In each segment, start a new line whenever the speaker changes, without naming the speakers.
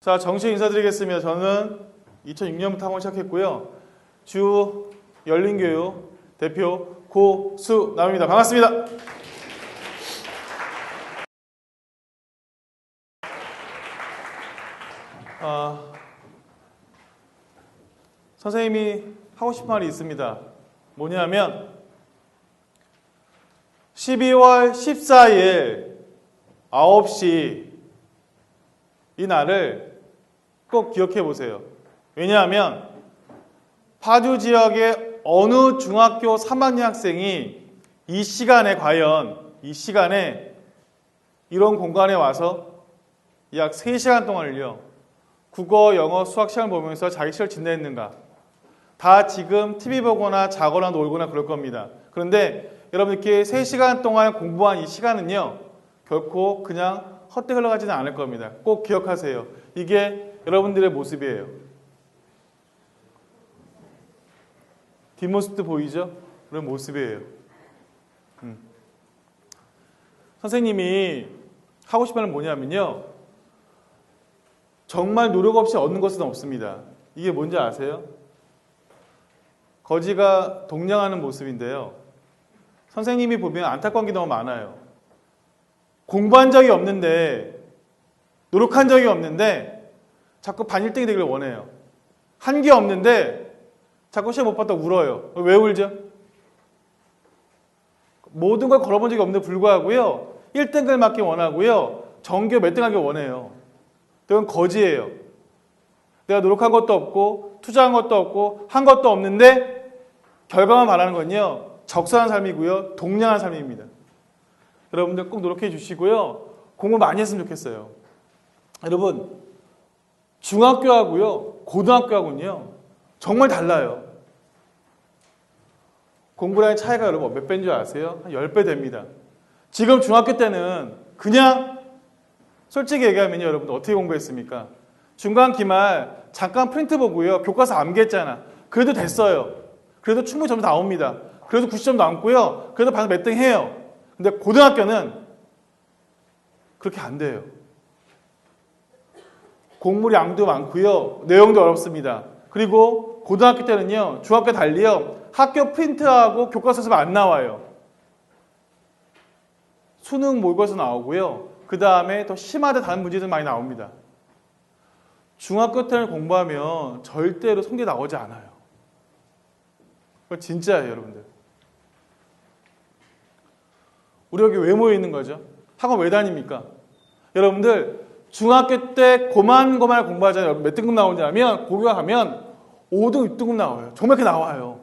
자, 정식 인사드리겠습니다. 저는 2006년부터 학원 시작했고요. 주 열린교육 대표 고수남입니다. 반갑습니다. 선생님이 하고 싶은 말이 있습니다. 뭐냐면 12월 14일 9시 이 날을 꼭 기억해 보세요. 왜냐하면 파주 지역의 어느 중학교 3학년 학생이 이 시간에 이런 공간에 와서 약 3시간 동안을요, 국어, 영어, 수학 시험을 보면서 자기 시험을 진행했는가? 다 지금 TV 보거나 자거나 놀거나 그럴 겁니다. 그런데 여러분들께 3시간 동안 공부한 이 시간은요, 결코 그냥 헛되이 흘러가지는 않을 겁니다. 꼭 기억하세요. 이게 여러분들의 모습이에요. 뒷모습도 보이죠? 그런 모습이에요. 선생님이 하고 싶은 말은 뭐냐면요, 정말 노력 없이 얻는 것은 없습니다. 이게 뭔지 아세요? 거지가 동냥하는 모습인데요, 선생님이 보면 안타까운 게 너무 많아요. 공부한 적이 없는데, 노력한 적이 없는데 자꾸 반 1등이 되기를 원해요. 한 게 없는데 자꾸 시험 못 봤다고 울어요. 왜 울죠? 모든 걸 걸어본 적이 없는데 불구하고요, 1등을 맞기 원하고요, 전교 몇 등 하기 원해요. 그건 거지예요. 내가 노력한 것도 없고 투자한 것도 없고 한 것도 없는데 결과만 바라는 건요, 적선한 삶이고요, 동냥한 삶입니다. 여러분들 꼭 노력해 주시고요, 공부 많이 했으면 좋겠어요. 여러분, 중학교하고요, 고등학교하고는요, 정말 달라요. 공부량의 차이가 여러분 몇 배인 줄 아세요? 한 10배 됩니다. 지금 중학교 때는 그냥 솔직히 얘기하면 여러분들 어떻게 공부했습니까? 중간 기말 잠깐 프린트 보고요, 교과서 암기했잖아. 그래도 됐어요. 그래도 충분히 점수 나옵니다. 그래도 90점 남고요, 그래도 반에서 몇 등 해요. 근데 고등학교는 그렇게 안 돼요. 공부 양도 많고요, 내용도 어렵습니다. 그리고 고등학교 때는요, 중학교 달리요, 학교 프린트하고 교과서에서 안 나와요. 수능 모의고사 나오고요, 그 다음에 더 심하게 다른 문제들 많이 나옵니다. 중학교 때를 공부하면 절대로 성적이 나오지 않아요. 그거 진짜예요, 여러분들. 우리 여기 왜 모여 있는 거죠? 학원 왜 다닙니까? 여러분들 중학교 때 고만고만 공부하잖아요. 여러분 몇 등급 나오냐면 고교가 가면 5등, 6등급 나와요. 정말 이렇게 나와요.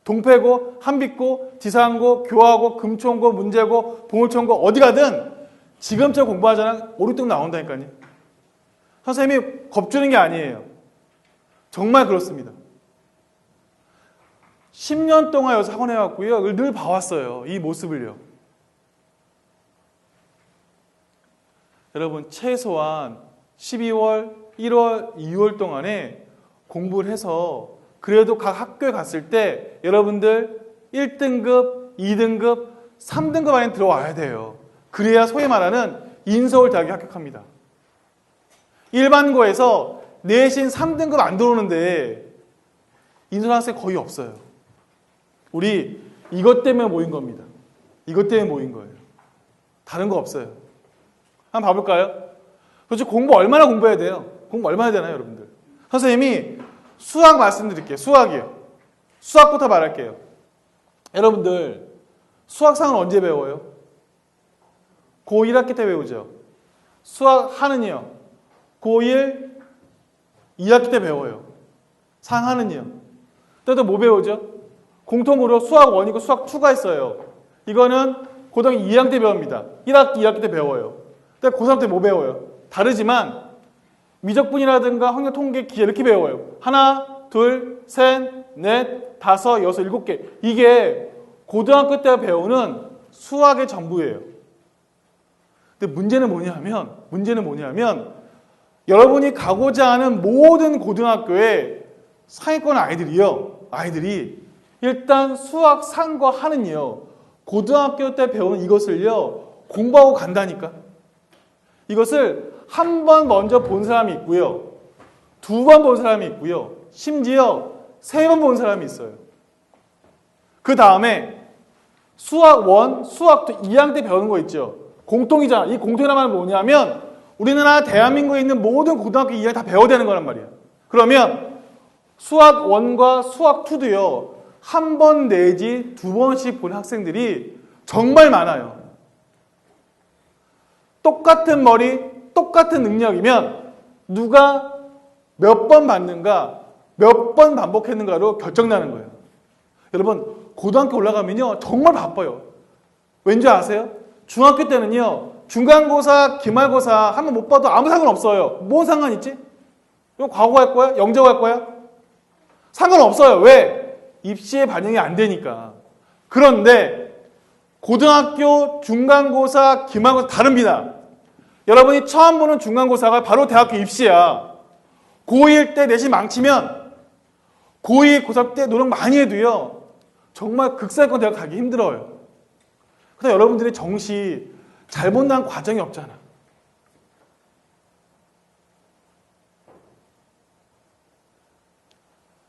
동패고, 한빛고, 지상고, 교화고, 금총고, 문제고, 봉울총고 어디 가든 지금처럼 공부하잖아, 5, 6등급 나온다니까요. 선생님이 겁주는 게 아니에요. 정말 그렇습니다. 10년 동안 여기서 학원 해왔고요, 늘 봐왔어요. 이 모습을요. 여러분, 최소한 12월, 1월, 2월 동안에 공부를 해서 그래도 각 학교에 갔을 때 여러분들 1등급, 2등급, 3등급 안에 들어와야 돼요. 그래야 소위 말하는 인서울대학에 합격합니다. 일반고에서 내신 3등급 안 들어오는데 인서울 학생 거의 없어요. 우리 이것 때문에 모인 겁니다. 이것 때문에 모인 거예요. 다른 거 없어요. 한번 봐볼까요? 도대체 공부 얼마나 공부해야 돼요? 공부 얼마나 해야 되나요, 여러분들? 선생님이 수학 말씀드릴게요. 수학이요. 수학부터 말할게요. 여러분들 수학상은 언제 배워요? 고1 학기 때 배우죠. 수학 하는요, 고1 2학기 때 배워요. 상하는요. 또 뭐 배우죠? 공통으로 수학 1이고 수학 2가 있어요. 이거는 고등학교 2학기 때 배웁니다. 1학기, 2학기 때 배워요. 근데 고3 때 뭐 배워요? 다르지만 미적분이라든가 확률, 통계, 기하 이렇게 배워요. 하나, 둘, 셋, 넷, 다섯, 여섯, 7개. 이게 고등학교 때 배우는 수학의 전부예요. 근데 문제는 뭐냐면 여러분이 가고자 하는 모든 고등학교의 상위권 아이들이 일단 수학 상과 하는요, 고등학교 때 배우는 이것을요 공부하고 간다니까. 이것을 한 번 먼저 본 사람이 있고요. 두 번 본 사람이 있고요. 심지어 세 번 본 사람이 있어요. 그 다음에 수학 1, 수학 2, 2학년 때 배우는 거 있죠. 공통이잖아. 이 공통이란 말은 뭐냐면 우리나라 대한민국에 있는 모든 고등학교 2학년 다 배워야 되는 거란 말이야. 그러면 수학 1과 수학 2도요. 한 번 내지 두 번씩 본 학생들이 정말 많아요. 똑같은 머리, 똑같은 능력이면 누가 몇 번 봤는가, 몇 번 반복했는가로 결정나는 거예요. 여러분, 고등학교 올라가면요, 정말 바빠요. 왠지 아세요? 중학교 때는요, 중간고사, 기말고사 한 번 못 봐도 아무 상관없어요. 뭔 상관 있지? 이거 과거 할 거야? 영재고 할 거야? 상관없어요. 왜? 입시에 반영이 안 되니까. 그런데 고등학교, 중간고사, 기말고사 다릅니다. 여러분이 처음 보는 중간고사가 바로 대학교 입시야. 고1 때 내신 망치면 고2, 고3 때 노력 많이 해도요. 정말 극사권 대학 가기 힘들어요. 그래서 여러분들의 정시 잘못 난 과정이 없잖아.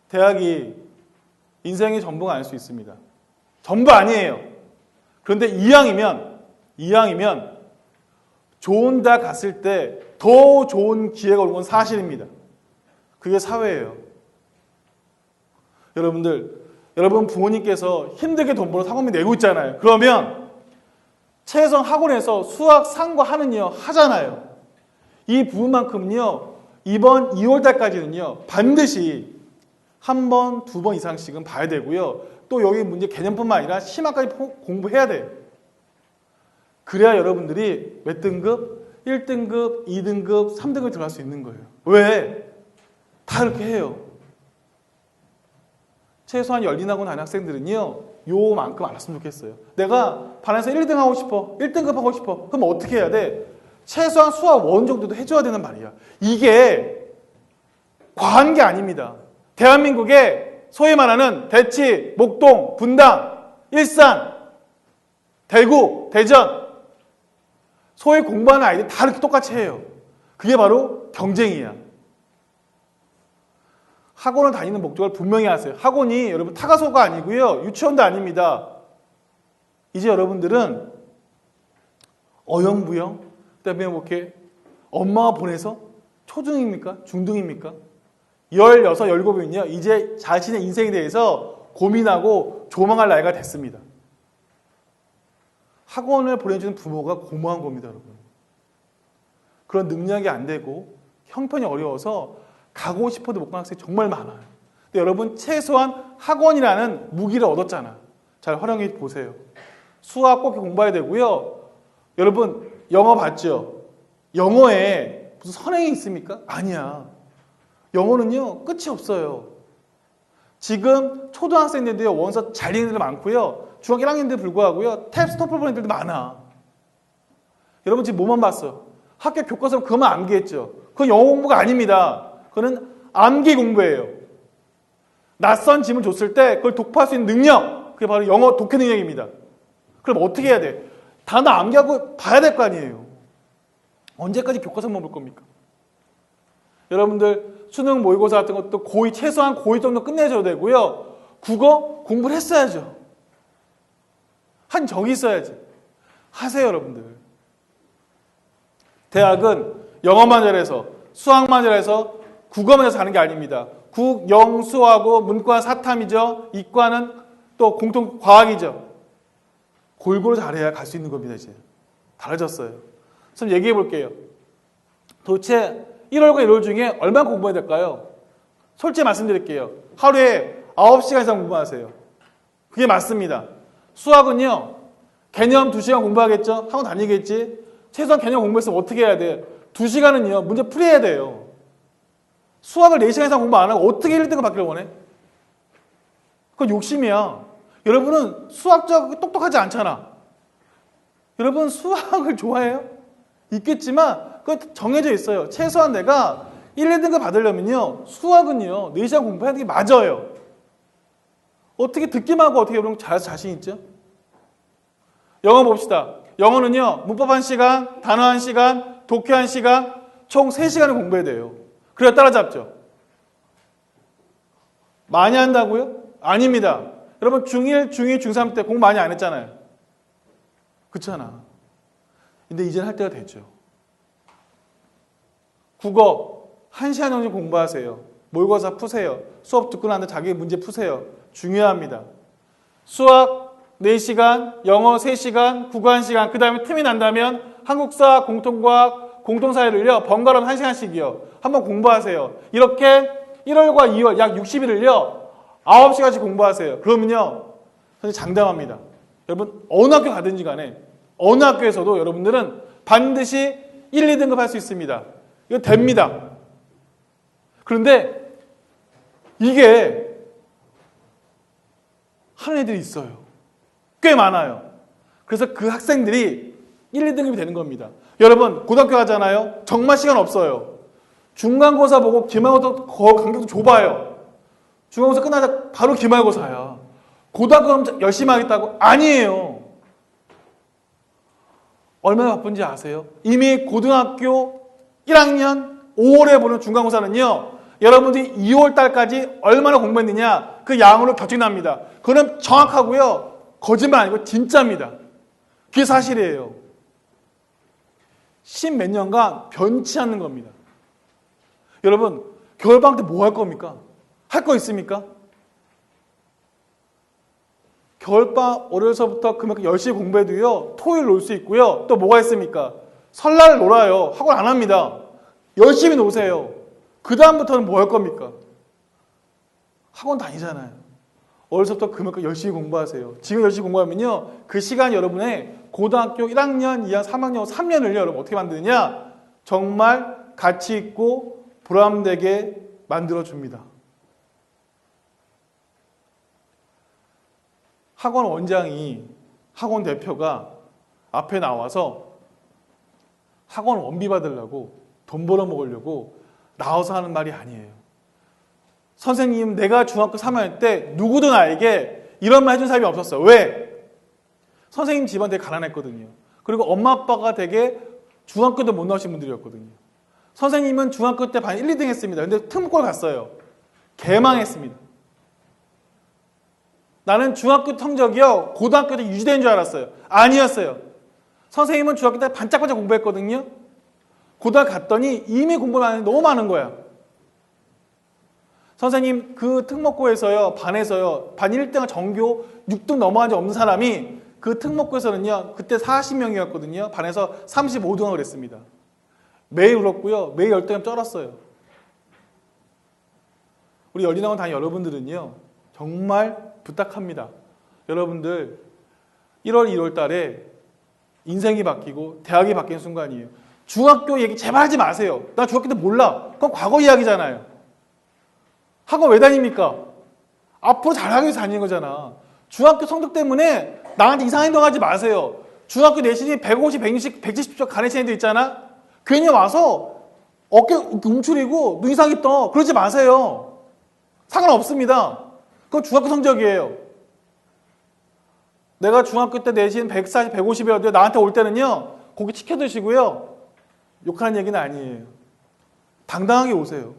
대학이 인생의 전부가 아닐 수 있습니다. 전부 아니에요. 그런데 이왕이면 좋은 대학 갔을 때 더 좋은 기회가 올 건 사실입니다. 그게 사회예요. 여러분 부모님께서 힘들게 돈 벌어서 학원비 내고 있잖아요. 그러면 최소한 학원에서 수학 3과 하는요 하잖아요. 이 부분만큼은요 이번 2월달까지는요 반드시 한 번, 두 번 이상씩은 봐야 되고요. 또 여기 문제 개념뿐만 아니라 심화까지 공부해야 돼요. 그래야 여러분들이 몇 등급? 1등급, 2등급, 3등급 들어갈 수 있는 거예요. 왜? 다 이렇게 해요. 최소한 열린학원 다니는 학생들은요. 요만큼 알았으면 좋겠어요. 내가 반에서 1등 하고 싶어. 1등급 하고 싶어. 그럼 어떻게 해야 돼? 최소한 수학 1 정도도 해줘야 되는 말이야. 이게 과한 게 아닙니다. 대한민국에 소위 말하는 대치, 목동, 분당, 일산, 대구, 대전 소위 공부하는 아이들 다 이렇게 똑같이 해요. 그게 바로 경쟁이야. 학원을 다니는 목적을 분명히 하세요. 학원이 여러분 타가소가 아니고요. 유치원도 아닙니다. 이제 여러분들은 어영부영 그다음에 뭐 이렇게 엄마가 보내서 초중입니까? 중등입니까? 16, 17이면요. 이제 자신의 인생에 대해서 고민하고 조망할 나이가 됐습니다. 학원을 보내주는 부모가 고마운 겁니다, 여러분. 그런 능력이 안 되고 형편이 어려워서 가고 싶어도 못 가는 학생이 정말 많아요. 근데 여러분 최소한 학원이라는 무기를 얻었잖아. 잘 활용해 보세요. 수학 꼭 공부해야 되고요. 여러분 영어 봤죠? 영어에 무슨 선행이 있습니까? 아니야. 영어는요 끝이 없어요. 지금 초등학생들도요 원서 잘 읽는 애들 많고요. 중학교 1학년들 불구하고요 탭 스토플 보는 애들도 많아. 여러분 지금 뭐만 봤어? 학교 교과서 그것만 암기했죠. 그건 영어 공부가 아닙니다. 그거는 암기 공부예요. 낯선 지문 줬을 때 그걸 독파할 수 있는 능력, 그게 바로 영어 독해 능력입니다. 그럼 어떻게 해야 돼? 단어 암기하고 봐야 될 거 아니에요. 언제까지 교과서만 볼 겁니까? 여러분들 수능 모의고사 같은 것도 고2 최소한 고2 정도 끝내줘야 되고요. 국어 공부를 했어야죠. 한 적이 있어야지. 하세요, 여러분들. 대학은 영어만 잘해서 수학만 잘해서 국어만 잘해서 하는 게 아닙니다. 국, 영, 수하고 문과 사탐이죠. 이과는 또 공통 과학이죠. 골고루 잘해야 갈 수 있는 겁니다. 이제 달라졌어요. 그럼 얘기해 볼게요. 도대체 1월과 1월 중에 얼마나 공부해야 될까요? 솔직히 말씀드릴게요. 하루에 9시간 이상 공부하세요. 그게 맞습니다. 수학은요. 개념 2시간 공부하겠죠? 학원 다니겠지? 최소한 개념 공부했으면 어떻게 해야 돼? 2시간은요. 문제 풀이해야 돼요. 수학을 4시간 이상 공부 안 하고 어떻게 1등급 받기를 원해? 그건 욕심이야. 여러분은 수학적으로 똑똑하지 않잖아. 여러분 수학을 좋아해요? 있겠지만 그건 정해져 있어요. 최소한 내가 1, 2등급 받으려면요. 수학은요. 4시간 공부하는 게 맞아요. 어떻게 듣기만 하고 어떻게 여러분 잘해서 자신 있죠? 영어 봅시다. 영어는요. 문법 1시간, 단어 1시간, 독해 1시간, 총 3시간을 공부해야 돼요. 그래야 따라잡죠. 많이 한다고요? 아닙니다. 여러분 중1, 중2, 중3 때 공부 많이 안 했잖아요. 그렇잖아. 근데 이제는 할 때가 됐죠. 국어 1시간 정도 공부하세요. 모의고사 푸세요. 수업 듣고 난 다음에 자기 문제 푸세요. 중요합니다. 수학 4시간, 영어 3시간, 국어 1시간, 그 다음에 틈이 난다면 한국사, 공통과학, 공통사회를요. 번갈아서 1시간씩이요. 한번 공부하세요. 이렇게 1월과 2월 약 60일을요. 9시간씩 공부하세요. 그러면요. 선생님 장담합니다. 여러분 어느 학교 가든지 간에 어느 학교에서도 여러분들은 반드시 1, 2등급 할 수 있습니다. 이거 됩니다. 그런데 이게 하는 애들이 있어요. 꽤 많아요. 그래서 그 학생들이 1, 2등급이 되는 겁니다. 여러분 고등학교 가잖아요. 정말 시간 없어요. 중간고사 보고 기말고사 간격도 좁아요. 중간고사 끝나자 바로 기말고사야. 고등학교 열심히 하겠다고? 아니에요. 얼마나 바쁜지 아세요? 이미 고등학교 1학년 5월에 보는 중간고사는요. 여러분들이 2월 달까지 얼마나 공부했느냐 그 양으로 결정이 납니다. 그건 정확하고요. 거짓말 아니고 진짜입니다. 그게 사실이에요. 10몇 년간 변치 않는 겁니다. 여러분 겨울방학 때 뭐 할 겁니까? 할 거 있습니까? 겨울방학 월요일서부터 금요일 열심히 공부해도요. 토요일 놀 수 있고요. 또 뭐가 있습니까? 설날 놀아요. 학원 안 합니다. 열심히 노세요. 그 다음부터는 뭐 할 겁니까? 학원 다니잖아요. 월요일서부터 금요일까지 열심히 공부하세요. 지금 열심히 공부하면요. 그 시간 여러분의 고등학교 1학년, 2학년, 3학년, 3년을요. 여러분 어떻게 만드느냐? 정말 가치 있고 보람되게 만들어줍니다. 학원 원장이, 학원 대표가 앞에 나와서 학원 원비 받으려고 돈 벌어먹으려고 나와서 하는 말이 아니에요. 선생님, 내가 중학교 3학년 때 누구도 나에게 이런 말 해준 사람이 없었어요. 왜? 선생님 집안 되게 가난했거든요. 그리고 엄마 아빠가 되게 중학교 때 못 나오신 분들이었거든요. 선생님은 중학교 때 반 1, 2등 했습니다. 근데 특목고를 갔어요. 개망했습니다. 나는 중학교 성적이요. 고등학교 때 유지된 줄 알았어요. 아니었어요. 선생님은 중학교 때 반짝반짝 공부했거든요. 고등학교 갔더니 이미 공부를 너무 많은 거야. 선생님 그 특목고에서요. 반에서요. 반 1등과 전교 6등 넘어간 적 없는 사람이 그 특목고에서는요. 그때 40명이었거든요. 반에서 35등을 그랬습니다. 매일 울었고요. 매일 열등감 쩔었어요. 우리 열린학원 다니는 여러분들은요. 정말 부탁합니다. 여러분들 1월, 2월 달에 인생이 바뀌고 대학이 바뀌는 순간이에요. 중학교 얘기 제발 하지 마세요. 나 중학교 때 몰라. 그건 과거 이야기잖아요. 학원 왜 다닙니까? 앞으로 잘하기 위해서 다니는 거잖아. 중학교 성적 때문에 나한테 이상한 행동하지 마세요. 중학교 내신이 150, 160, 170점 가내신 애들 있잖아. 괜히 와서 어깨 움츠리고 눈 이상이 떠. 그러지 마세요. 상관없습니다. 그건 중학교 성적이에요. 내가 중학교 때 내신 140, 150이었는데 나한테 올 때는요. 고기 치켜 드시고요. 욕하는 얘기는 아니에요. 당당하게 오세요.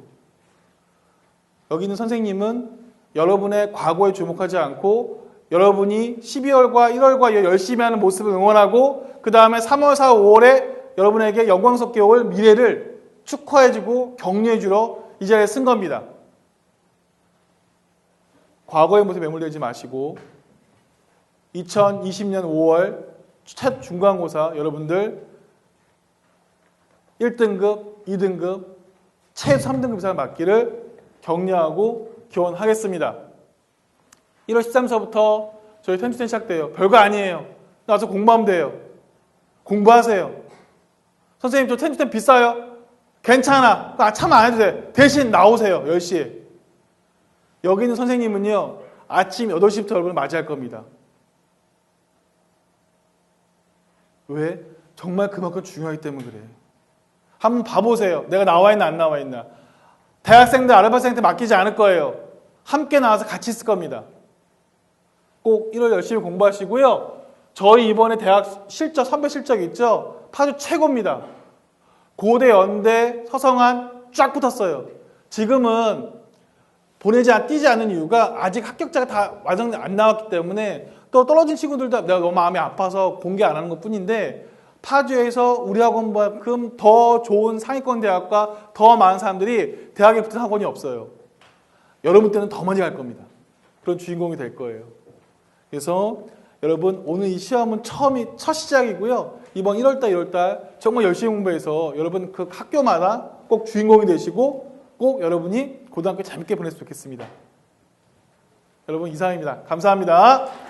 여기 있는 선생님은 여러분의 과거에 주목하지 않고 여러분이 12월과 1월과 열심히 하는 모습을 응원하고 그 다음에 3월, 4월, 5월에 여러분에게 영광스럽게 올 미래를 축하해주고 격려해주러 이 자리에 쓴 겁니다. 과거의 모습에 매몰되지 마시고 2020년 5월 첫 중간고사 여러분들 1등급, 2등급, 최소 3등급 이상 맞기를 격려하고 기원하겠습니다. 1월 13일부터 저희 텐트텐 시작돼요. 별거 아니에요. 나와서 공부하면 돼요. 공부하세요. 선생님 저 텐트텐 비싸요? 괜찮아. 참 안 해도 돼. 대신 나오세요. 10시에. 여기 있는 선생님은요. 아침 8시부터 여러분을 맞이할 겁니다. 왜? 정말 그만큼 중요하기 때문에 그래. 한번 봐보세요. 내가 나와 있나 안 나와 있나. 대학생들, 알바생한테 맡기지 않을 거예요. 함께 나와서 같이 있을 겁니다. 꼭 1월 열심히 공부하시고요. 저희 이번에 대학 실적, 선배 실적 있죠? 파주 최고입니다. 고대, 연대, 서성한 쫙 붙었어요. 지금은 뛰지 않는 이유가 아직 합격자가 다 완전 안 나왔기 때문에 또 떨어진 친구들도 내가 너무 마음이 아파서 공개 안 하는 것 뿐인데 파주에서 우리 학원만큼 더 좋은 상위권 대학과 더 많은 사람들이 대학에 붙은 학원이 없어요. 여러분 때는 더 많이 갈 겁니다. 그런 주인공이 될 거예요. 그래서 여러분 오늘 이 시험은 첫 시작이고요. 이번 1월달, 2월달 정말 열심히 공부해서 여러분 그 학교마다 꼭 주인공이 되시고 꼭 여러분이 고등학교 재밌게 보냈으면 좋겠습니다. 여러분 이상입니다. 감사합니다.